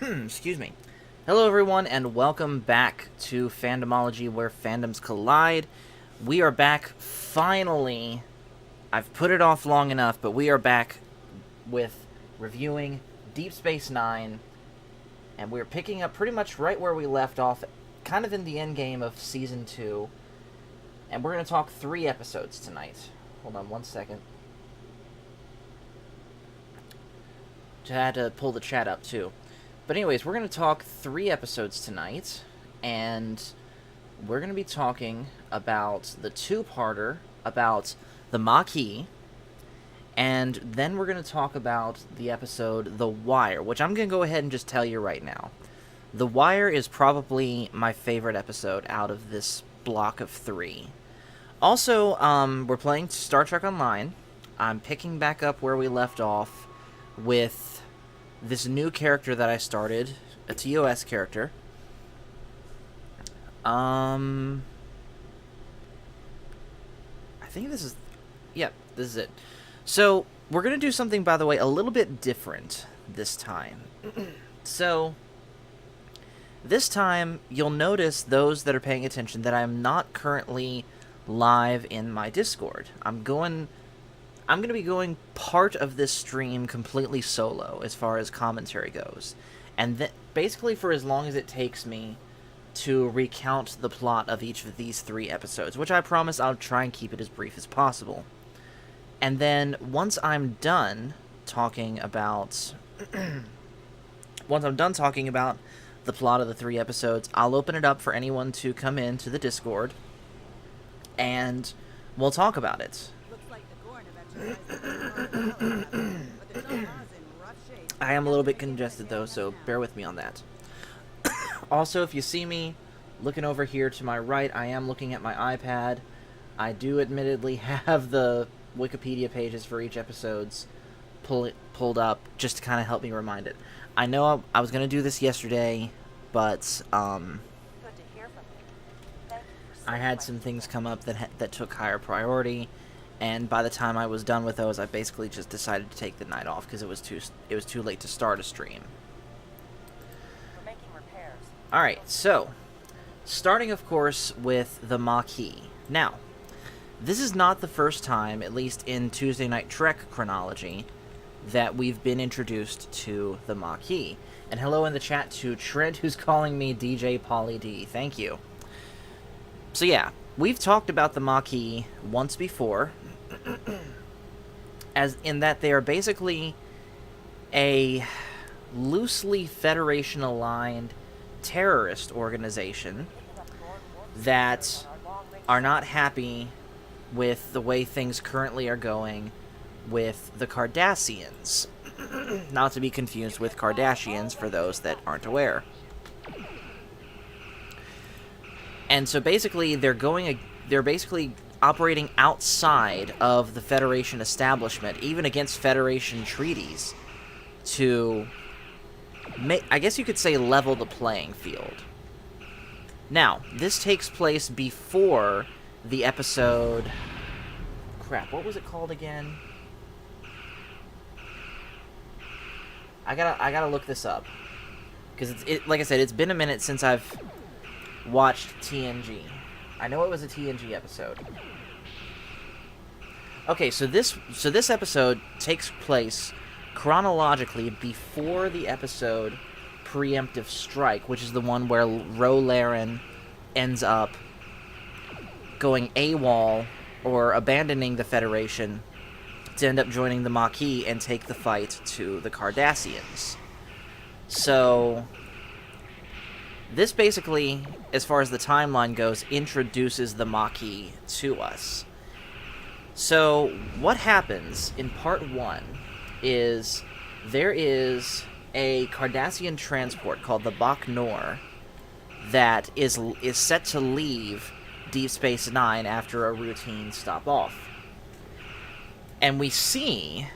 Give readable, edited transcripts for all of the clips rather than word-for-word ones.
Excuse me. Hello, everyone, and welcome back to Fandomology, where fandoms collide. We are back, finally. I've put it off long enough, but we are back with reviewing Deep Space Nine, and we're picking up pretty much right where we left off, kind of in the end game of Season 2, and we're going to talk 3 episodes tonight. Hold on one second. I had to pull the chat up, too. But anyways, we're going to talk 3 episodes tonight, and we're going to be talking about the 2-parter, about the Maquis, and then we're going to talk about the episode The Wire, which I'm going to go ahead and just tell you right now. The Wire is probably my favorite episode out of this block of 3. Also, we're playing Star Trek Online. I'm picking back up where we left off with this new character that I started, a TOS character. I think this is... Yep, this is it. So, we're going to do something, by the way, a little bit different this time. So, this time, you'll notice, those that are paying attention, that I'm not currently live in my Discord. I'm going to be going part of this stream completely solo as far as commentary goes. And basically for as long as it takes me to recount the plot of each of these 3 episodes, which I promise I'll try and keep it as brief as possible. And then once I'm done talking about... once I'm done talking about the plot of the 3 episodes, I'll open it up for anyone to come in to the Discord, and we'll talk about it. I am a little bit congested, though, so bear with me on that. Also, if you see me looking over here to my right, I am looking at my iPad. I do admittedly have the Wikipedia pages for each episode's pulled up, just to kind of help me remind it. I know I was going to do this yesterday, but I had some things come up that took higher priority. And by the time I was done with those, I basically just decided to take the night off because it was too late to start a stream. We're making repairs. All right, so starting, of course, with the Maquis. Now, this is not the first time, at least in Tuesday Night Trek chronology, that we've been introduced to the Maquis. And hello in the chat to Trent, who's calling me DJ Pauly D. Thank you. So yeah, we've talked about the Maquis once before, as in that they are basically a loosely Federation-aligned terrorist organization that are not happy with the way things currently are going with the Cardassians. Not to be confused with Kardashians, for those that aren't aware. And so basically, they're basically operating outside of the Federation establishment, even against Federation treaties, to I guess you could say level the playing field. Now, this takes place before the episode... Crap, what was it called again? I gotta look this up. Because like I said, it's been a minute since I've watched TNG. I know it was a TNG episode. Okay, so this episode takes place chronologically before the episode Preemptive Strike, which is the one where Ro Laren ends up going AWOL, or abandoning the Federation, to end up joining the Maquis and take the fight to the Cardassians. So this basically, as far as the timeline goes, introduces the Maquis to us. So what happens in part 1 is there is a Cardassian transport called the Bach Nor that is set to leave Deep Space Nine after a routine stop-off. And we see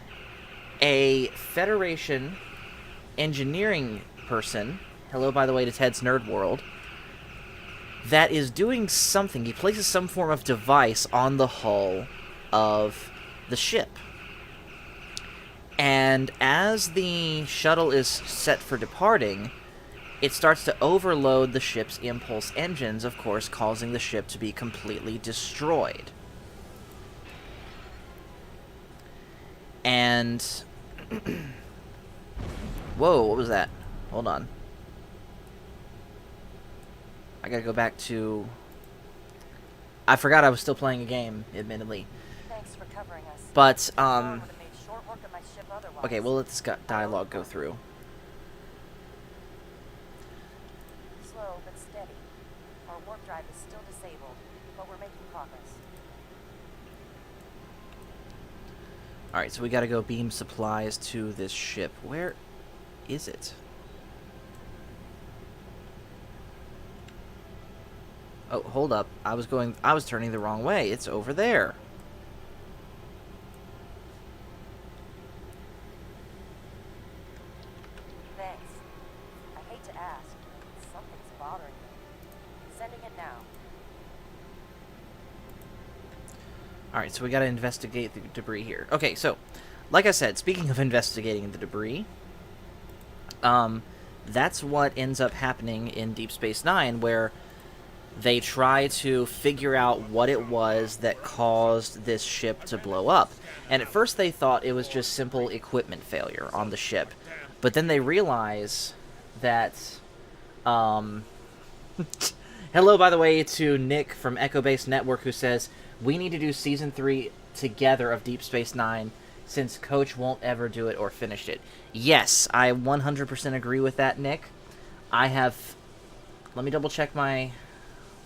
a Federation engineering person, hello by the way to Ted's Nerd World, that is doing something. He places some form of device on the hull of the ship. And as the shuttle is set for departing, it starts to overload the ship's impulse engines, of course, causing the ship to be completely destroyed. And... Whoa, what was that? Hold on. I gotta go back to... I forgot I was still playing a game, admittedly. Thanks for covering us. But, I would have made short work of my ship otherwise. okay, we'll let this dialogue go through. Slow but steady. Our warp drive is still disabled, but we're making progress. Alright, so we gotta go beam supplies to this ship. Where is it? Oh, hold up. I was turning the wrong way. It's over there. Thanks. I hate to ask, but something's bothering me. Sending it now. Alright, so we gotta investigate the debris here. Okay, so, like I said, speaking of investigating the debris, that's what ends up happening in Deep Space Nine, where they try to figure out what it was that caused this ship to blow up. And at first they thought it was just simple equipment failure on the ship. But then they realize that... Hello, by the way, to Nick from Echo Base Network, who says, we need to do Season 3 together of Deep Space Nine, since Coach won't ever do it or finish it. Yes, I 100% agree with that, Nick. I have... Let me double check my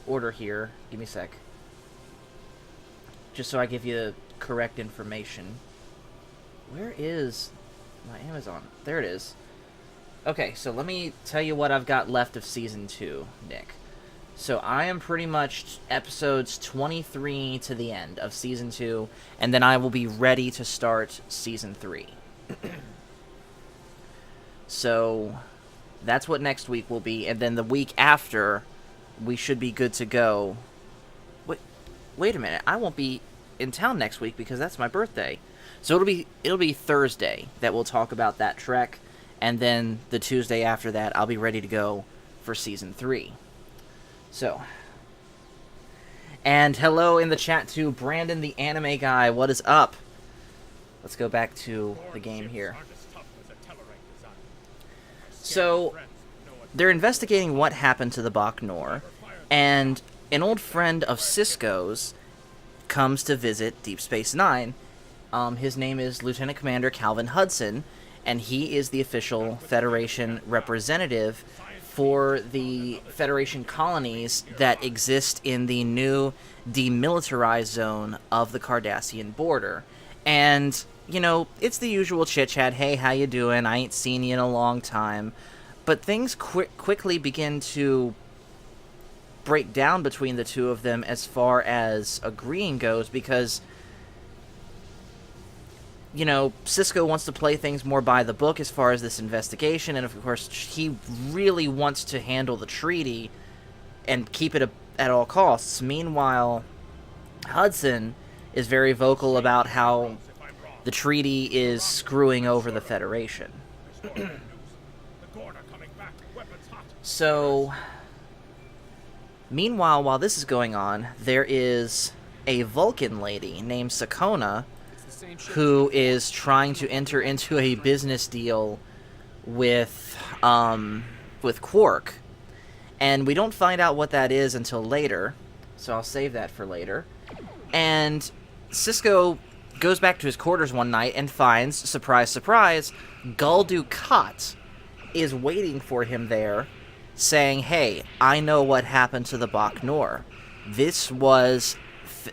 order here. Give me a sec. Just so I give you the correct information. Where is my Amazon? There it is. Okay, so let me tell you what I've got left of Season 2, Nick. So I am pretty much episodes 23 to the end of Season 2, and then I will be ready to start Season 3. So that's what next week will be, and then the week after, we should be good to go. Wait a minute, I won't be in town next week because that's my birthday. So it'll be Thursday that we'll talk about that trek, and then the Tuesday after that, I'll be ready to go for Season 3. So, and hello in the chat to Brandon the Anime Guy, what is up? Let's go back to the game here. So, they're investigating what happened to the Bach Nor, and an old friend of Cisco's comes to visit Deep Space Nine. His name is Lieutenant Commander Calvin Hudson, and he is the official Federation representative for the Federation colonies that exist in the new demilitarized zone of the Cardassian border. And, you know, it's the usual chit-chat, hey, how you doing? I ain't seen you in a long time. But things quickly begin to break down between the two of them as far as agreeing goes, because, you know, Cisco wants to play things more by the book as far as this investigation, and of course he really wants to handle the treaty and keep it at all costs. Meanwhile, Hudson is very vocal about how the treaty is screwing over the Federation. So, meanwhile, while this is going on, there is a Vulcan lady named Sakona who is trying to enter into a business deal with Quark. And we don't find out what that is until later, so I'll save that for later. And Cisco goes back to his quarters one night and finds, surprise, surprise, Gul Dukat is waiting for him there, saying, hey, I know what happened to the Bach Nor. This was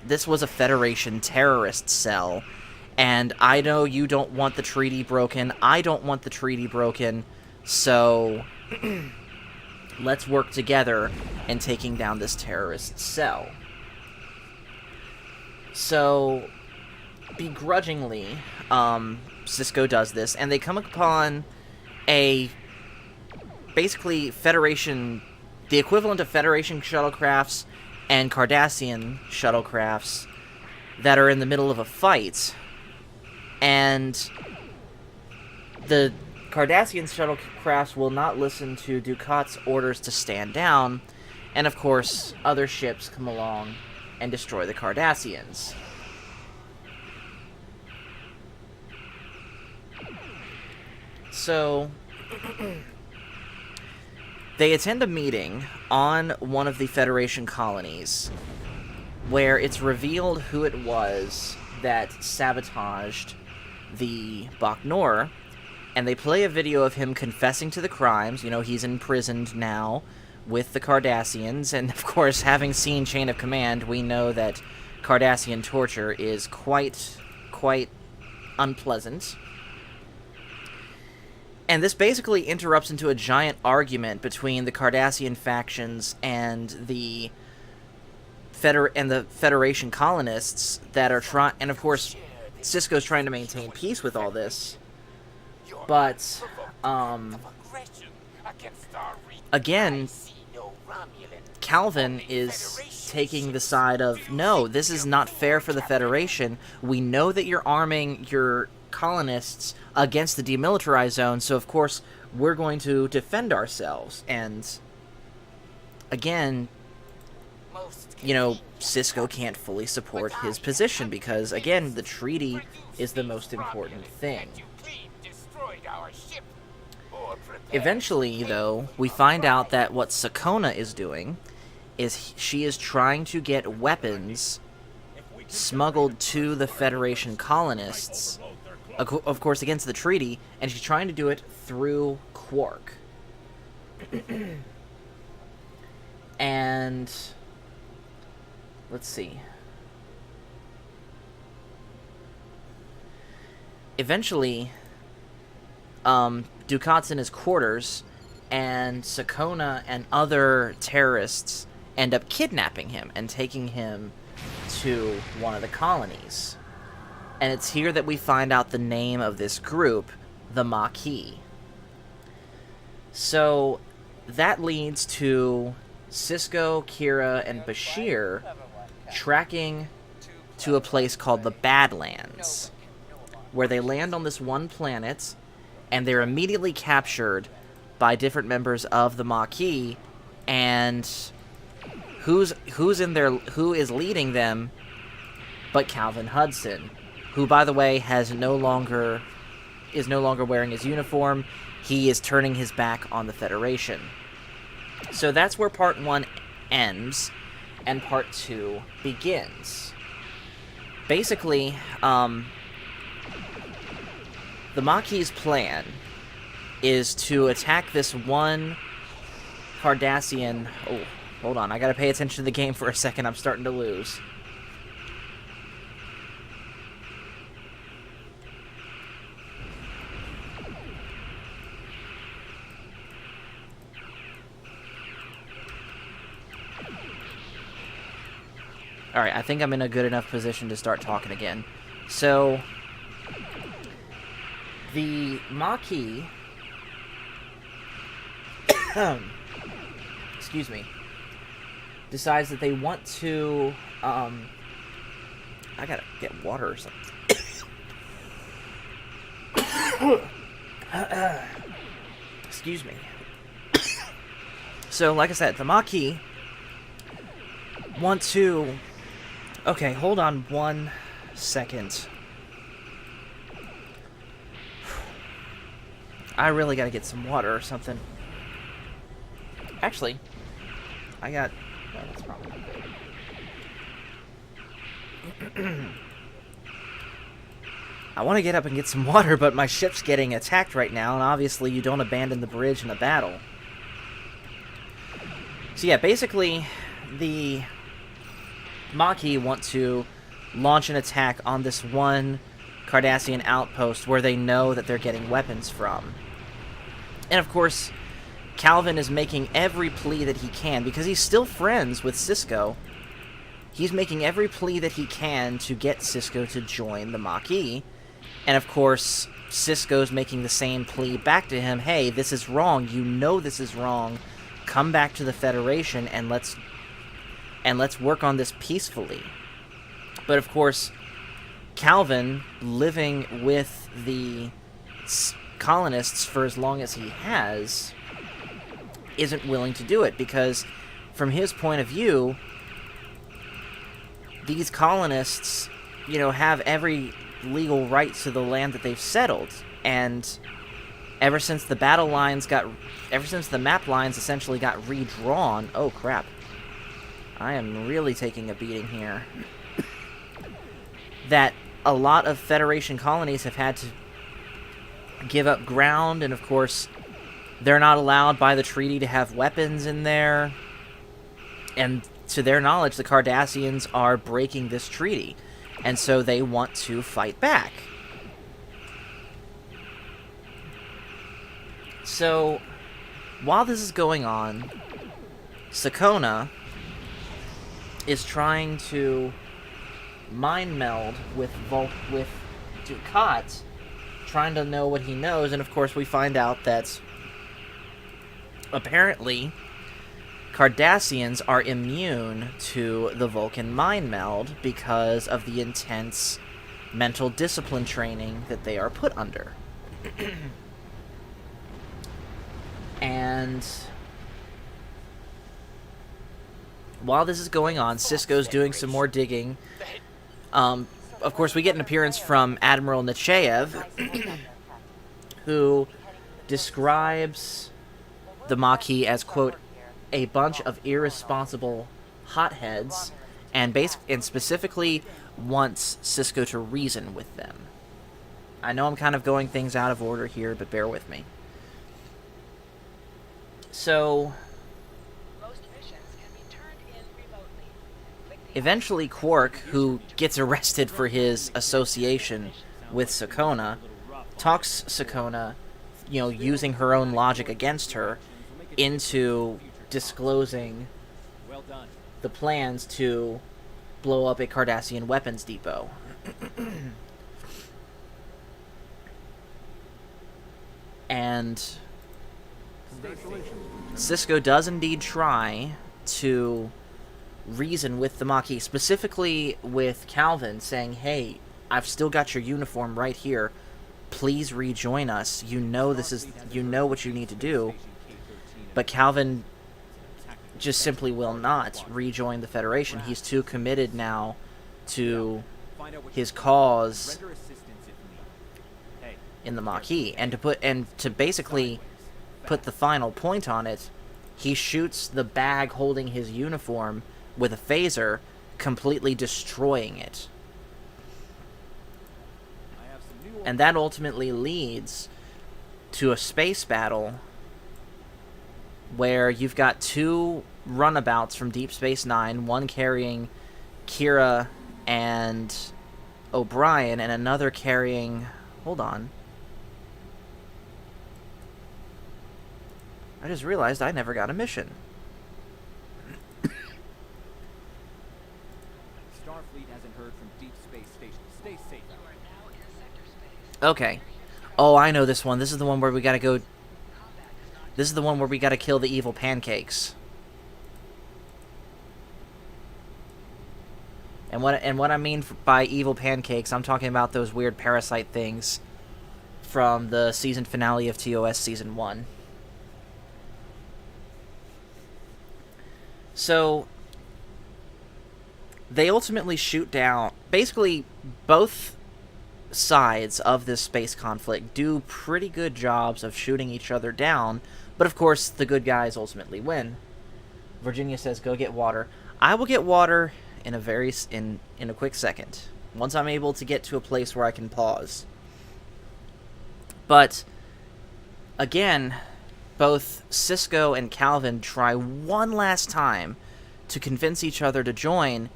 a Federation terrorist cell, and I know you don't want the treaty broken, I don't want the treaty broken, so let's work together in taking down this terrorist cell. So, begrudgingly, Cisco does this, and they come upon basically Federation, the equivalent of Federation shuttlecrafts and Cardassian shuttlecrafts that are in the middle of a fight. And the Cardassian shuttlecrafts will not listen to Ducat's orders to stand down, and of course, other ships come along and destroy the Cardassians. So, they attend a meeting on one of the Federation colonies where it's revealed who it was that sabotaged the Bach-Nor, and they play a video of him confessing to the crimes. You know, he's imprisoned now with the Cardassians, and of course, having seen Chain of Command, we know that Cardassian torture is quite unpleasant. And this basically interrupts into a giant argument between the Cardassian factions and the Federation colonists that are trying, and of course, Sisko's trying to maintain peace with all this. But, again, Calvin is taking the side of, no, this is not fair for the Federation. We know that you're arming your colonists against the demilitarized zone, so of course we're going to defend ourselves. And again, you know, Sisko can't fully support his position because, again, the treaty is the most important thing. Eventually, though, we find out that what Sakona is doing is she is trying to get weapons smuggled to the Federation colonists, of course against the treaty, and she's trying to do it through Quark. And let's see. Eventually, Ducat's in his quarters, and Sakona and other terrorists end up kidnapping him and taking him to one of the colonies. And it's here that we find out the name of this group, the Maquis. So that leads to Sisko, Kira, and Bashir tracking to a place called the Badlands, where they land on this one planet, and they're immediately captured by different members of the Maquis. And who is leading them but Calvin Hudson, who, by the way, is no longer wearing his uniform. He is turning his back on the Federation. So that's where Part 1 ends, and Part 2 begins. Basically, the Maquis' plan is to attack this one Cardassian... Oh, hold on, I gotta pay attention to the game for a second, I'm starting to lose. Alright, I think I'm in a good enough position to start talking again. So, the Maquis... excuse me. Decides that they want to... I gotta get water or something. Excuse me. So, like I said, the Maquis want to... Okay, hold on 1 second. I really gotta get some water or something. Actually, I got... Oh, that's probably good. I want to get up and get some water, but my ship's getting attacked right now, and obviously you don't abandon the bridge in a battle. So yeah, basically, the Maquis want to launch an attack on this one Cardassian outpost where they know that they're getting weapons from. And of course, Calvin is making every plea that he can, because he's still friends with Sisko. He's making every plea that he can to get Sisko to join the Maquis. And of course, Sisko's making the same plea back to him. Hey, this is wrong. You know this is wrong. Come back to the Federation and let's work on this peacefully. But of course, Calvin, living with the colonists for as long as he has, isn't willing to do it, because from his point of view, these colonists, have every legal right to the land that they've settled, and ever since the map lines essentially got redrawn, oh crap, I am really taking a beating here, that a lot of Federation colonies have had to give up ground, and of course, they're not allowed by the treaty to have weapons in there, and to their knowledge, the Cardassians are breaking this treaty, and so they want to fight back. So, while this is going on, Sakona is trying to mind meld with Dukat, trying to know what he knows, and of course we find out that apparently Cardassians are immune to the Vulcan mind meld because of the intense mental discipline training that they are put under. And while this is going on, Sisko's doing some more digging. Of course, we get an appearance from Admiral Nechayev, who describes the Maquis as, quote, a bunch of irresponsible hotheads, and specifically wants Sisko to reason with them. I know I'm kind of going things out of order here, but bear with me. So, eventually Quark, who gets arrested for his association with Sakona, talks Sakona, using her own logic against her, into disclosing the plans to blow up a Cardassian weapons depot. And Sisko does indeed try to reason with the Maquis, specifically with Calvin, saying, hey, I've still got your uniform right here. Please rejoin us. You know what you need to do. But Calvin just simply will not rejoin the Federation. He's too committed now to his cause in the Maquis. And to basically put the final point on it, he shoots the bag holding his uniform with a phaser, completely destroying it. And that ultimately leads to a space battle where you've got two runabouts from Deep Space Nine, one carrying Kira and O'Brien, and another carrying... Hold on. I just realized I never got a mission. Starfleet hasn't heard from Deep Space Station. Stay safe. You are now in sector space. Okay. Oh, I know this one. This is the one where we gotta go... This is the one where we gotta kill the evil pancakes. And what I mean by evil pancakes, I'm talking about those weird parasite things from the season finale of TOS Season 1. So, they ultimately shoot down... Basically, both sides of this space conflict do pretty good jobs of shooting each other down, but of course, the good guys ultimately win. Virginia says, go get water. I will get water in a quick second, once I'm able to get to a place where I can pause. But, again, both Sisko and Calvin try one last time to convince each other to join,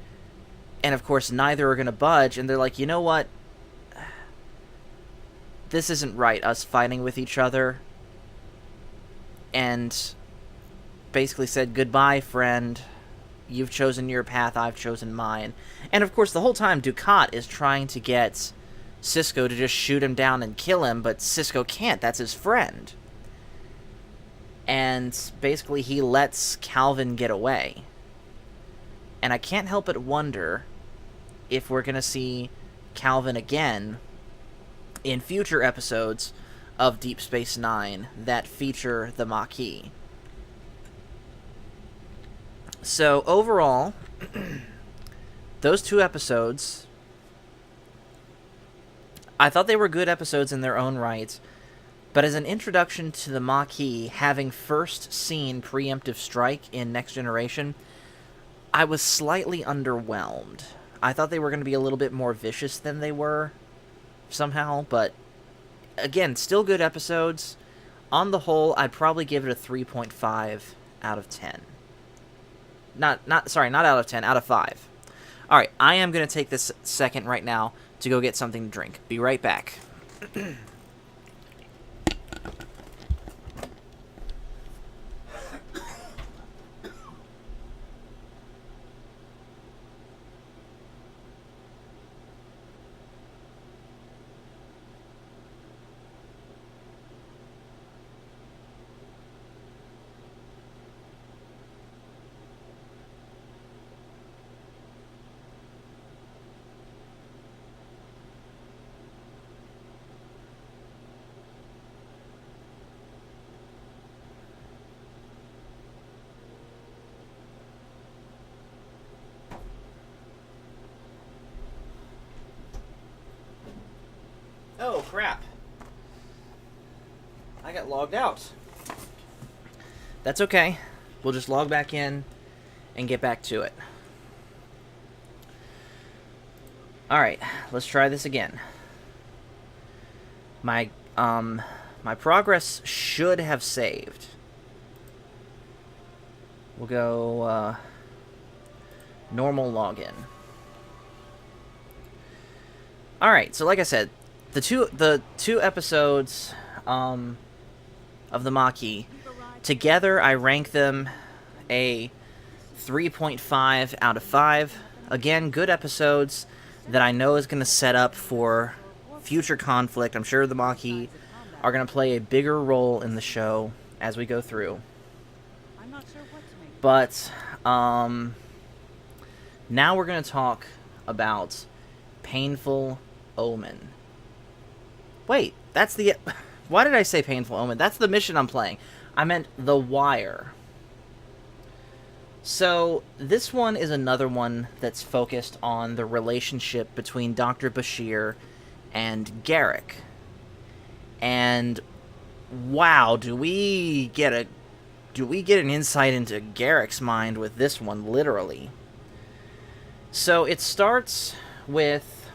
and of course neither are going to budge, and they're like, you know what? This isn't right, us fighting with each other. And basically said, goodbye, friend. You've chosen your path, I've chosen mine. And of course, the whole time, Dukat is trying to get Sisko to just shoot him down and kill him, but Sisko can't. That's his friend. And basically, he lets Calvin get away. And I can't help but wonder if we're going to see Calvin again in future episodes of Deep Space Nine that feature the Maquis. So overall, those 2 episodes, I thought they were good episodes in their own right, but as an introduction to the Maquis, having first seen Preemptive Strike in Next Generation, I was slightly underwhelmed. I thought they were going to be a little bit more vicious than they were, somehow, but again, still good episodes. On the whole, I'd probably give it a 3.5 out of 10. Not out of 10, out of 5. Alright, I am going to take this second right now to go get something to drink. Be right back. Oh, crap. I got logged out. That's okay. We'll just log back in and get back to it. Alright, let's try this again. My progress should have saved. We'll go, normal login. Alright, so like I said, the two episodes of the Maquis, together I rank them a 3.5 out of 5. Again, good episodes that I know is going to set up for future conflict. I'm sure the Maquis are going to play a bigger role in the show as we go through. But now we're going to talk about Painful Omen. Wait, that's the... Why did I say Painful Omen? That's the mission I'm playing. I meant The Wire. So, this one is another one that's focused on the relationship between Dr. Bashir and Garak. And, wow, do we get an insight into Garak's mind with this one, literally. So, it starts with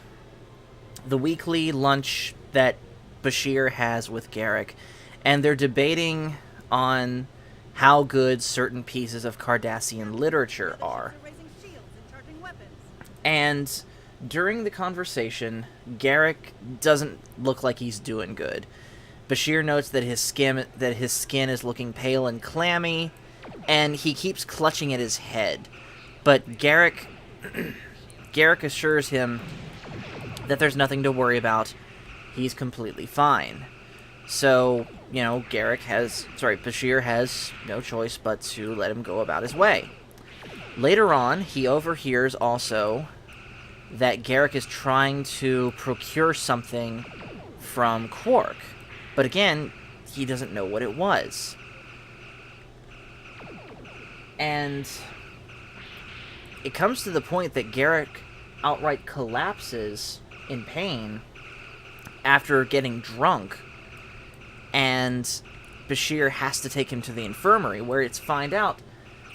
the weekly lunch that Bashir has with Garak, and they're debating on how good certain pieces of Cardassian literature are. And during the conversation, Garak doesn't look like he's doing good. Bashir notes that his skin is looking pale and clammy, and he keeps clutching at his head. But Garak assures him that there's nothing to worry about. He's completely fine. So, you know, Bashir has no choice but to let him go about his way. Later on, he overhears also that Garak is trying to procure something from Quark. But again, he doesn't know what it was. And it comes to the point that Garak outright collapses in pain after getting drunk, and Bashir has to take him to the infirmary, where it's find out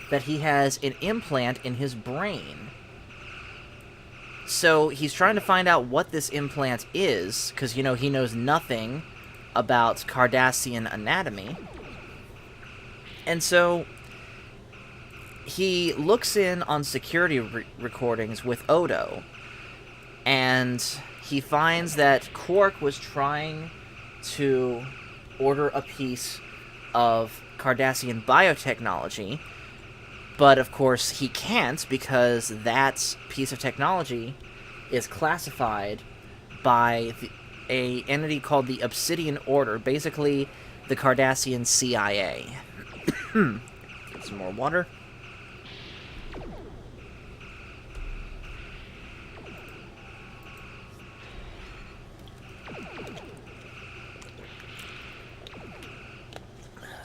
that he has an implant in his brain. So he's trying to find out what this implant is, because, you know, he knows nothing about Cardassian anatomy. And so he looks in on security recordings with Odo, and he finds that Quark was trying to order a piece of Cardassian biotechnology, but of course he can't, because that piece of technology is classified by a entity called the Obsidian Order, basically the Cardassian CIA. Get some more water.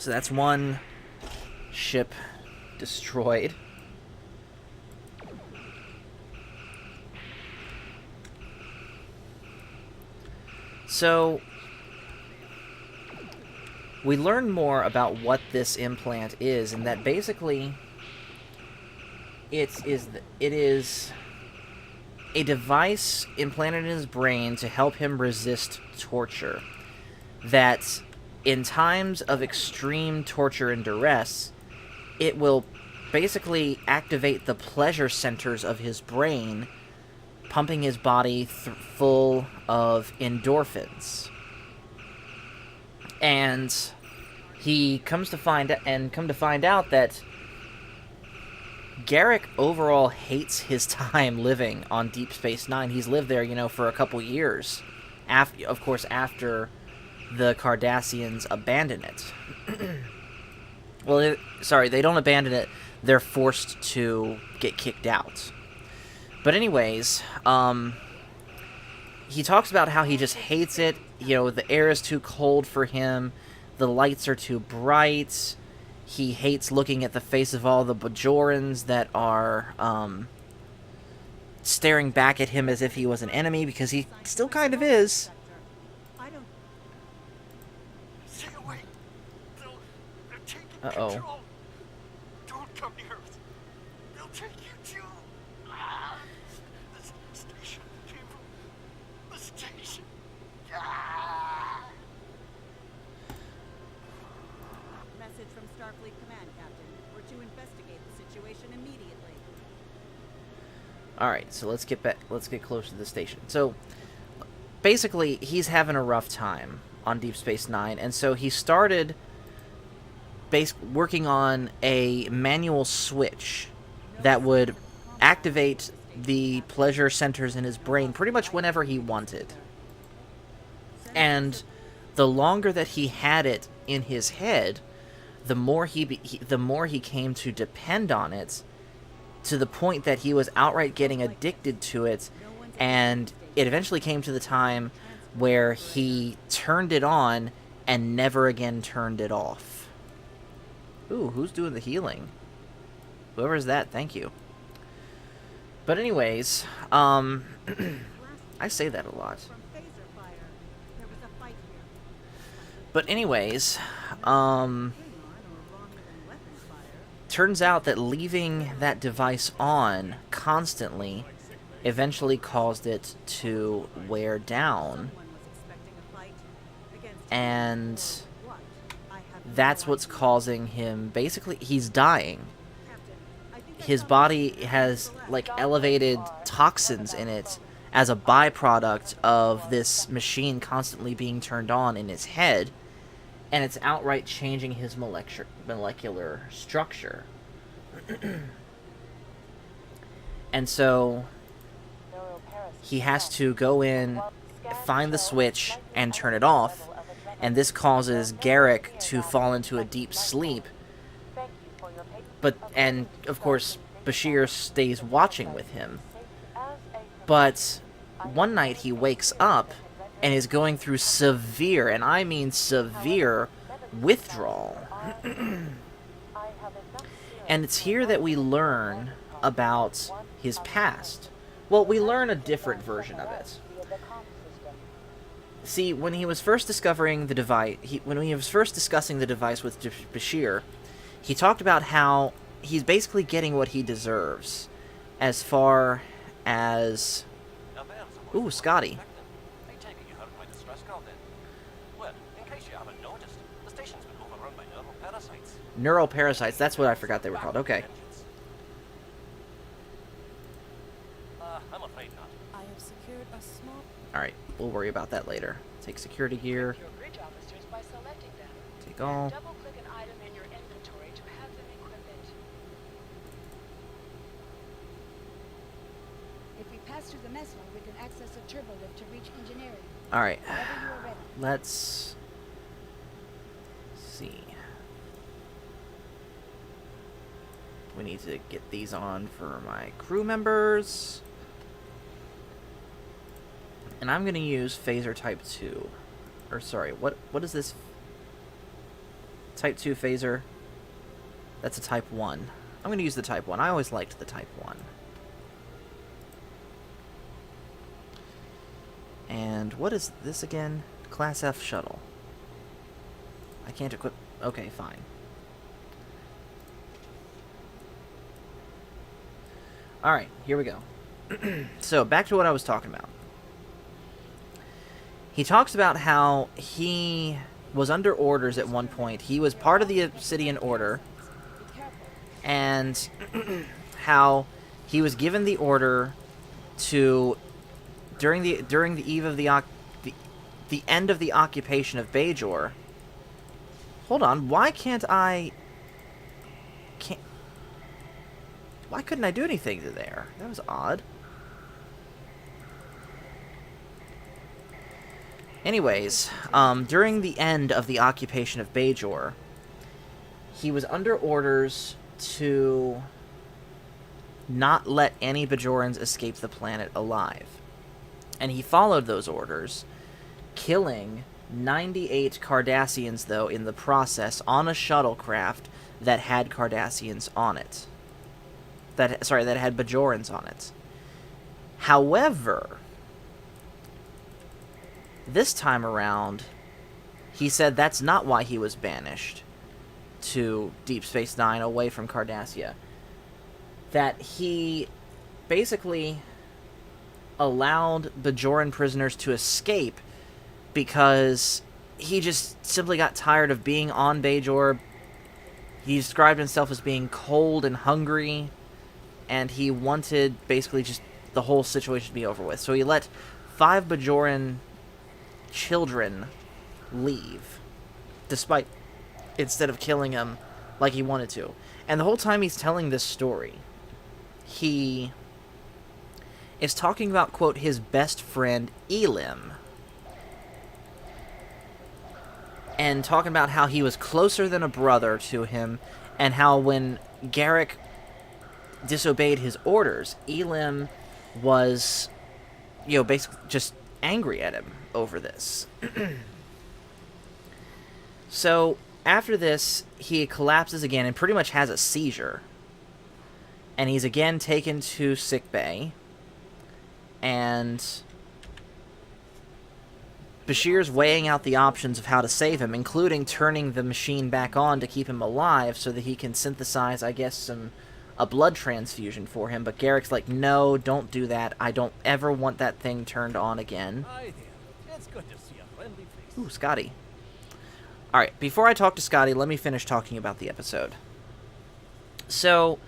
So that's one ship destroyed. So we learn more about what this implant is, and that basically it is a device implanted in his brain to help him resist torture. That in times of extreme torture and duress, it will basically activate the pleasure centers of his brain, pumping his body full of endorphins. And he come to find out that Garak overall hates his time living on Deep Space Nine. He's lived there, for a couple years. Of course, after the Cardassians abandon it. Well, they don't abandon it. They're forced to get kicked out. But anyways, he talks about how he just hates it. The air is too cold for him. The lights are too bright. He hates looking at the face of all the Bajorans that are staring back at him as if he was an enemy, because he still kind of is. Uh-oh. Don't come near us. They'll take you too. The station came from the station. Message from Starfleet Command, Captain. We're to investigate the situation immediately. Alright, so let's get close to the station. So, basically, he's having a rough time on Deep Space Nine, and so he started working on a manual switch that would activate the pleasure centers in his brain pretty much whenever he wanted. And the longer that he had it in his head, the more he came to depend on it, to the point that he was outright getting addicted to it, and it eventually came to the time where he turned it on and never again turned it off. Ooh, who's doing the healing? Whoever's that, thank you. But anyways, I say that a lot. But anyways, turns out that leaving that device on constantly eventually caused it to wear down. And that's what's causing him, basically, he's dying. His body has, elevated toxins in it as a byproduct of this machine constantly being turned on in his head, and it's outright changing his molecular structure. And so, he has to go in, find the switch, and turn it off. And this causes Garak to fall into a deep sleep. And of course, Bashir stays watching with him. But one night he wakes up and is going through severe, and I mean severe, withdrawal. And it's here that we learn about his past. Well, we learn a different version of it. See, when he was first discovering the device, when he was first discussing the device with Bashir, he talked about how he's basically getting what he deserves, as far as... Ooh, Scotty. Neuroparasites, that's what I forgot they were called. Okay. I'm afraid not. I have secured a small... Alright, we'll worry about that later. Take security gear. Your bridge officers by selecting them. Take all. Double-click an item in your inventory to have them equip it. If we pass through the mess hall, we can access a turbo lift to reach engineering. Alright. Whenever you are ready. Let's see. We need to get these on for my crew members. And I'm going to use Phaser Type 2. Or sorry, what is this? Type 2 phaser. That's a Type 1. I'm going to use the Type 1. I always liked the Type 1. And what is this again? Class F shuttle. I can't equip... Okay, fine. Alright, here we go. So, back to what I was talking about. He talks about how he was under orders at one point. He was part of the Obsidian Order. And how he was given the order to... During the eve of the end of the occupation of Bajor. Hold on, why couldn't I do anything to there? That was odd. Anyways, during the end of the occupation of Bajor, he was under orders to not let any Bajorans escape the planet alive. And he followed those orders, killing 98 Cardassians, though, in the process, on a shuttlecraft that had Cardassians on it. That had Bajorans on it. However, this time around, he said that's not why he was banished to Deep Space Nine, away from Cardassia. That he basically allowed Bajoran prisoners to escape because he just simply got tired of being on Bajor. He described himself as being cold and hungry, and he wanted basically just the whole situation to be over with. So he let 5 Bajoran children leave, instead of killing them like he wanted to. And the whole time he's telling this story, he is talking about, quote, his best friend, Elim. And talking about how he was closer than a brother to him, and how when Garak disobeyed his orders, Elim was, basically just angry at him over this. So, after this, he collapses again and pretty much has a seizure. And he's again taken to sickbay. And Bashir's weighing out the options of how to save him, including turning the machine back on to keep him alive so that he can synthesize, I guess, a blood transfusion for him. But Garak's like, no, don't do that. I don't ever want that thing turned on again. Hi there. It's good to see a friendly face. Ooh, Scotty. Alright, before I talk to Scotty, let me finish talking about the episode. So,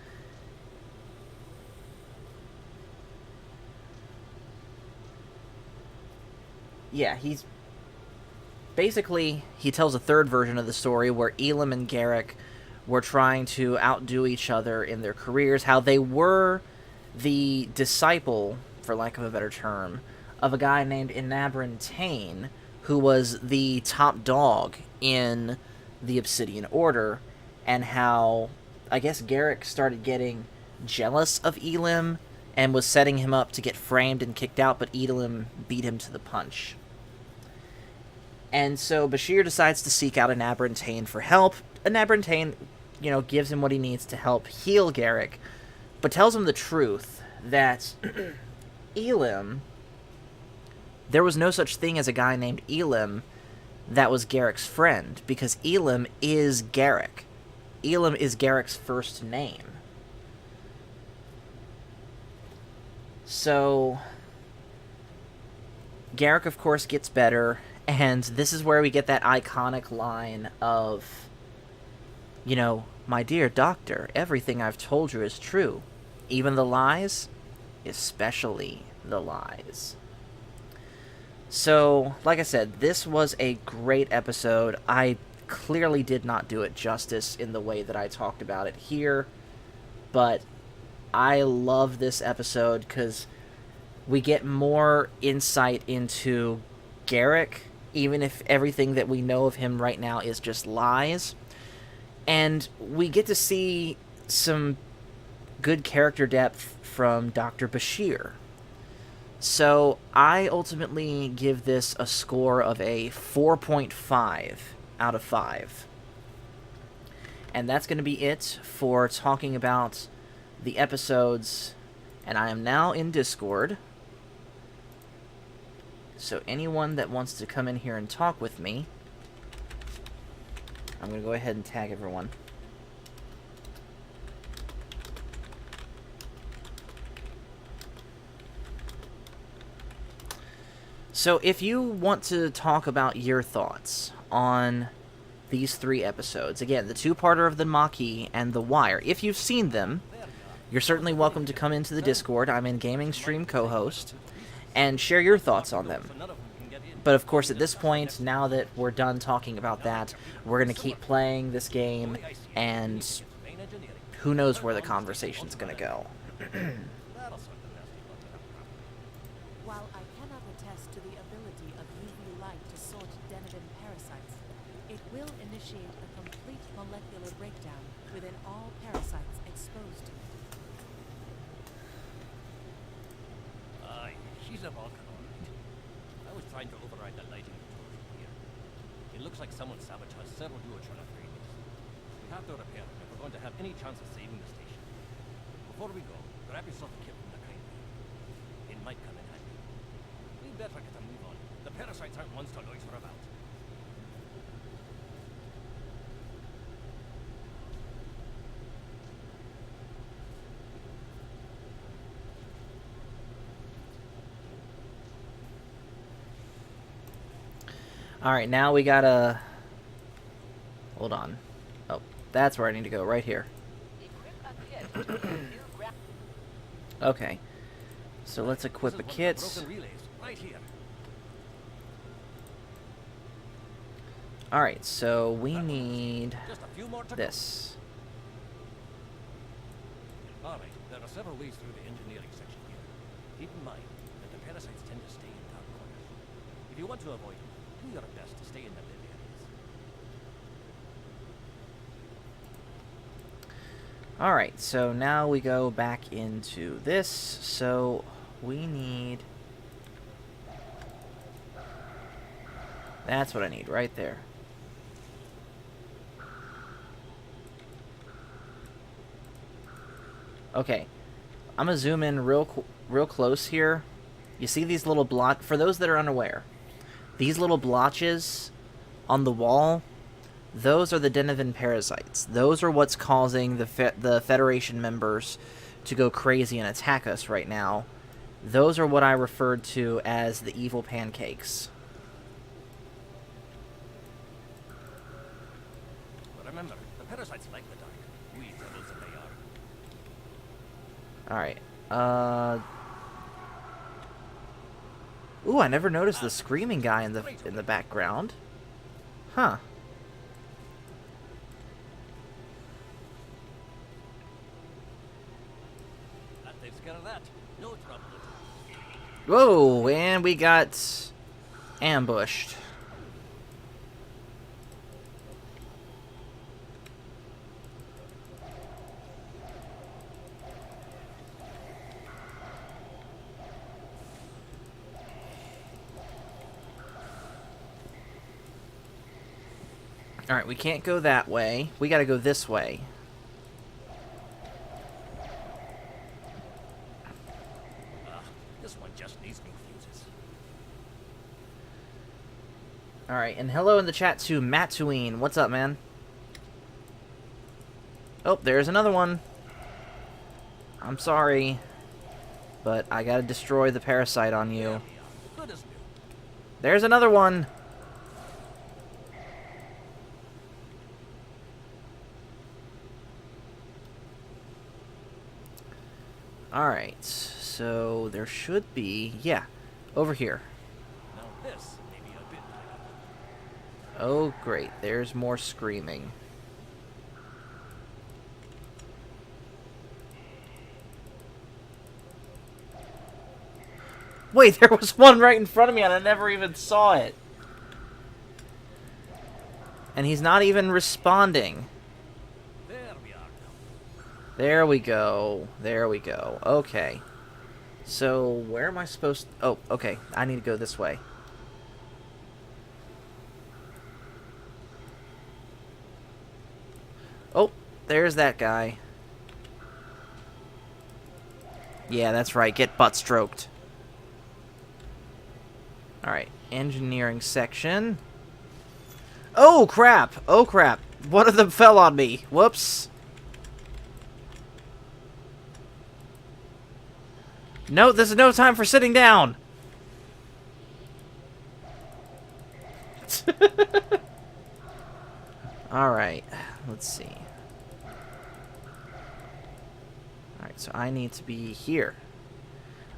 yeah, he tells a third version of the story where Elim and Garak were trying to outdo each other in their careers, how they were the disciple, for lack of a better term, of a guy named Enabran Tain, who was the top dog in the Obsidian Order, and how, I guess, Garak started getting jealous of Elim and was setting him up to get framed and kicked out, but Elim beat him to the punch. And so Bashir decides to seek out Enabran Tain for help. Enabran Tain, gives him what he needs to help heal Garak, but tells him the truth that Elim, there was no such thing as a guy named Elim that was Garak's friend, because Elim is Garak. Elim is Garak's first name. So Garak, of course, gets better, and this is where we get that iconic line of, my dear doctor, everything I've told you is true. Even the lies? Especially the lies. So, like I said, this was a great episode. I clearly did not do it justice in the way that I talked about it here, but I love this episode because we get more insight into Garak, even if everything that we know of him right now is just lies. And we get to see some good character depth from Dr. Bashir. So I ultimately give this a score of a 4.5 out of 5. And that's going to be it for talking about the episodes. And I am now in Discord. So anyone that wants to come in here and talk with me, I'm going to go ahead and tag everyone. So if you want to talk about your thoughts on these 3 episodes, again, the 2-parter of the Maquis and The Wire, if you've seen them, you're certainly welcome to come into the Discord. I'm in Gaming Stream co-host, and share your thoughts on them. But of course, at this point, now that we're done talking about that, we're going to keep playing this game, and who knows where the conversation's going to go. While I cannot attest to the ability of UV light to sort Denizen parasites, it will initiate a complete molecular breakdown within all parasites exposed to it. Aye, she's a Vulcan, all right. I was trying to override the lighting controls here. It looks like someone sabotaged several Duotron upgrades. We have to repair them if we're going to have any chance of saving the station. Before we go, grab yourself a kit from the crane bay. It might come in handy. We better get a move on. The parasites aren't ones to loiter about. Alright, now we gotta... Hold on. Oh, that's where I need to go, right here. Okay. So let's equip a kit. Broken relays, right here. Alright, so we need Just a few more to go. this. Alright, there are several ways through the engineering section here. Keep in mind that the parasites tend to stay in dark corners. If you want to avoid them, do your best to stay in the lit areas. Alright, so now we go back into this. So we need... That's what I need, right there. Okay, I'm gonna zoom in real close here. You see these little blot? For those that are unaware, these little blotches on the wall, those are the Denizen parasites. Those are what's causing the Federation members to go crazy and attack us right now. Those are what I referred to as the evil pancakes. But remember, the parasites like the dark. We devils that they are. Alright, ooh, I never noticed the screaming guy in the background. Huh. That takes care of that. No trouble at Whoa, all. and we got ambushed. Alright, we can't go that way. We gotta go this way. This one just needs new fuses. Alright, and hello in the chat to Mattuine. What's up, man? Oh, there's another one. I'm sorry, but I gotta destroy the parasite on you. Good as new. There's another one. Alright, so there should be... Yeah, over here. Now this may be a bit tighter. Oh, great. There's more screaming. Wait, there was one right in front of me and I never even saw it. And he's not even responding. There we are now. There we go. There we go. Okay. So, where am I supposed to... Oh, okay. I need to go this way. Oh, there's that guy. Yeah, that's right. Get butt stroked. Alright, engineering section. Oh, crap! Oh, crap! One of them fell on me. Whoops. No, this is no time for sitting down. Alright, let's see. Alright, so I need to be here.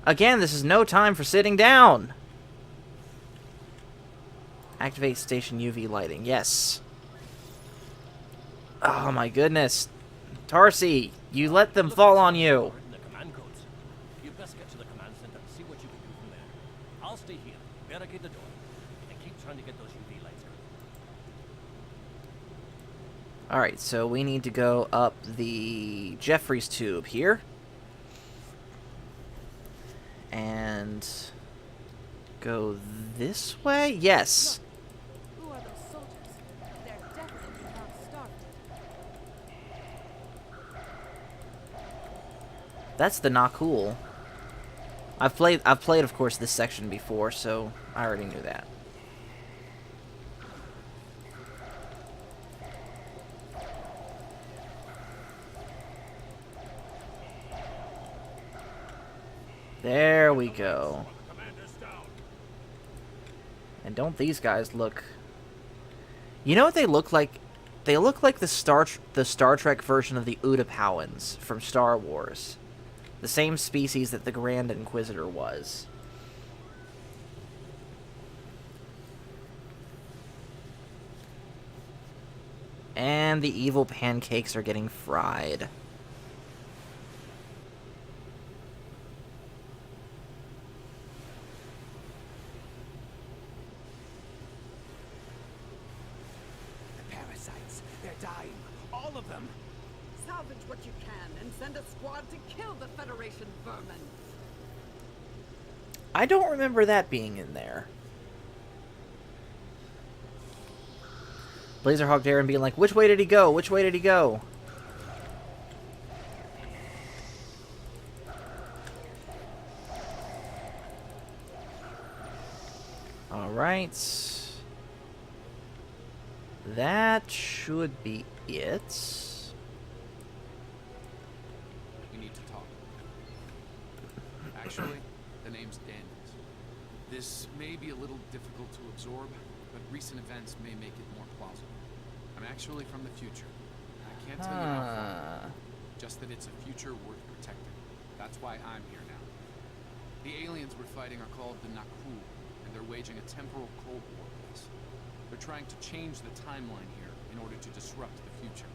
Again, this is no time for sitting down. Activate station UV lighting. Yes. Oh my goodness. Tarsi, you let them fall on you. The command codes. You best get to the command center and see what you can do from there. I'll stay here, barricade the door, and keep trying to get those UV lights going. Alright, so we need to go up the Jeffries tube here. And go this way? Yes. Who are those soldiers? They're definitely not Starfleet. That's the not cool. I've played of course this section before, so I already knew that. There we go. And don't these guys look... You know what they look like? They look like the Star Trek version of the Utapauans from Star Wars. The same species that the Grand Inquisitor was. And the evil pancakes are getting fried. Parasites. They're dying. All of them. Salvage what you can and send a squad to kill the Federation vermin. I don't remember that being in there. Blazerhawk Darren being like, which way did he go? Which way did he go? Alright. That should be it. We need to talk. Actually, the name's Daniels. This may be a little difficult to absorb, but recent events may make it more plausible. I'm actually from the future. I can't tell you how far. Just that it's a future worth protecting. That's why I'm here now. The aliens we're fighting are called the Nakul, and they're waging a temporal Cold War with us. They're trying to change the timeline here in order to disrupt the future.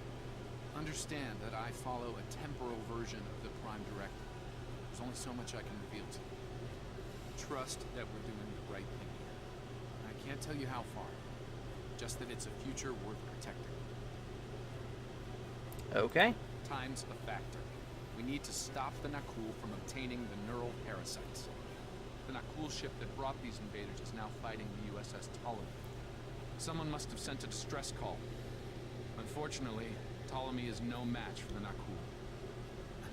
Understand that I follow a temporal version of the Prime Directive. There's only so much I can reveal to you. Trust that we're doing the right thing here. I can't tell you how far. Just that it's a future worth protecting. Okay. Time's a factor. We need to stop the Nakul from obtaining the neural parasites. The Nakul ship that brought these invaders is now fighting the USS Ptolemy. Someone must have sent a distress call. Unfortunately, Ptolemy is no match for the Nakul.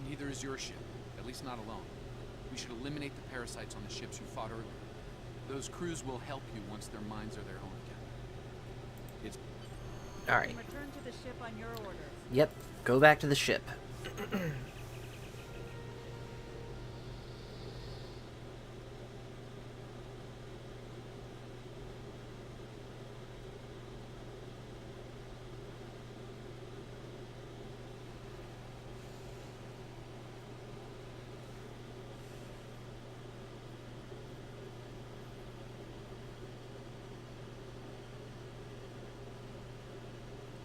Neither is your ship, at least not alone. We should eliminate the parasites on the ships you fought earlier. Those crews will help you once their minds are their own again. It's... Alright. Return to the ship on your orders. Yep. Go back to the ship.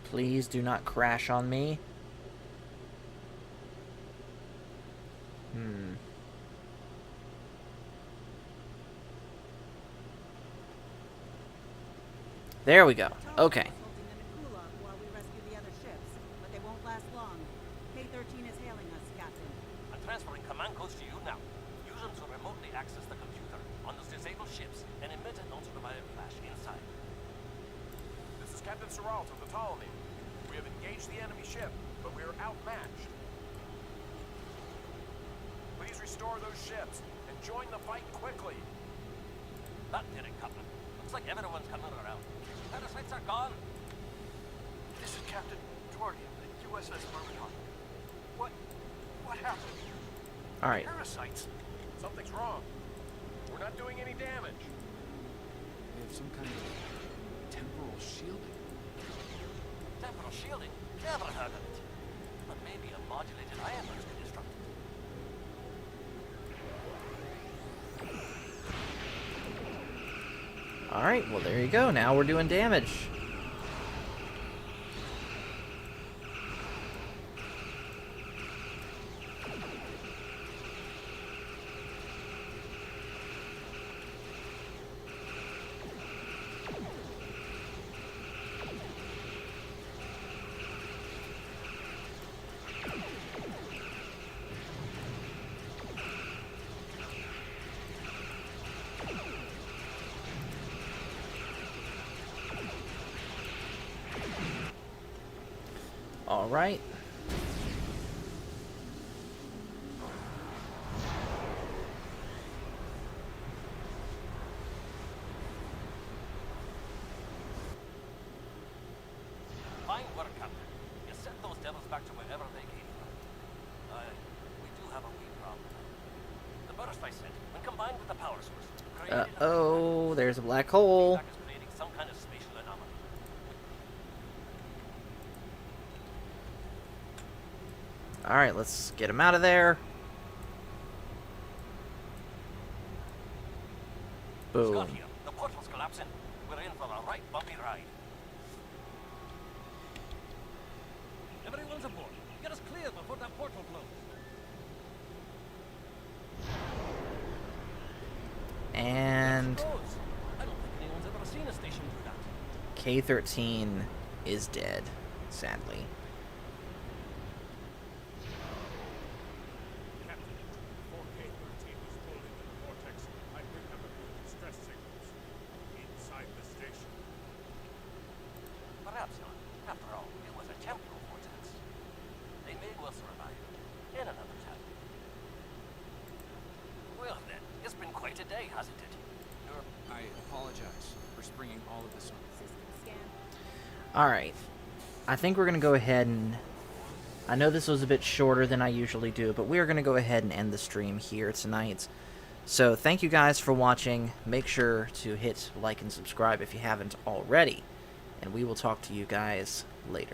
Please do not crash on me. There we go. Okay. Holding them in Kulon while we rescue the other ships, but they won't last long. K-13 is hailing us, Captain. I'm transferring command codes to you now. Use them to remotely access the computer on those disabled ships and emit an ultraviolet flash inside. This is Captain Suralt of the Ptolemy. We have engaged the enemy enemy ship, but we are outmatched. Please restore those ships and join the fight quickly. That did it, Captain. Looks like everyone's coming around. Parasites are gone. This is Captain Jordy of the USS Myrmidon. What happened? All right. Parasites? Something's wrong. We're not doing any damage. They have some kind of temporal shielding. Temporal shielding? Never heard of it. But maybe a modulated ion burst could disrupt it. All right. Well, there you go. Now we're doing damage. All right. Fine work, Captain. You sent those devils back to wherever they came from. We do have a wee problem. The burst I sent, when combined with the power source, created Oh, there's a black hole. feedback is creating some kind of spatial anomaly. All right, let's get him out of there. Boom. Scott here. The portal's collapsing. We're in for a right bumpy ride. Everyone's aboard. Get us clear before that portal blows. And Close. I don't think anyone's ever seen a station do that. K-13 is dead, sadly. Captain, 4K-13 is pulled into the vortex of hyperchemical distress signals inside the station. Perhaps not. After all, it was a temporal vortex. They may well survive. In another time. Well then, it's been quite a day, hasn't it? I apologize for springing all of this on you. System scan. All right. I think we're going to go ahead and... I know this was a bit shorter than I usually do, but we are going to go ahead and end the stream here tonight. So thank you guys for watching. Make sure to hit like and subscribe if you haven't already. And we will talk to you guys later.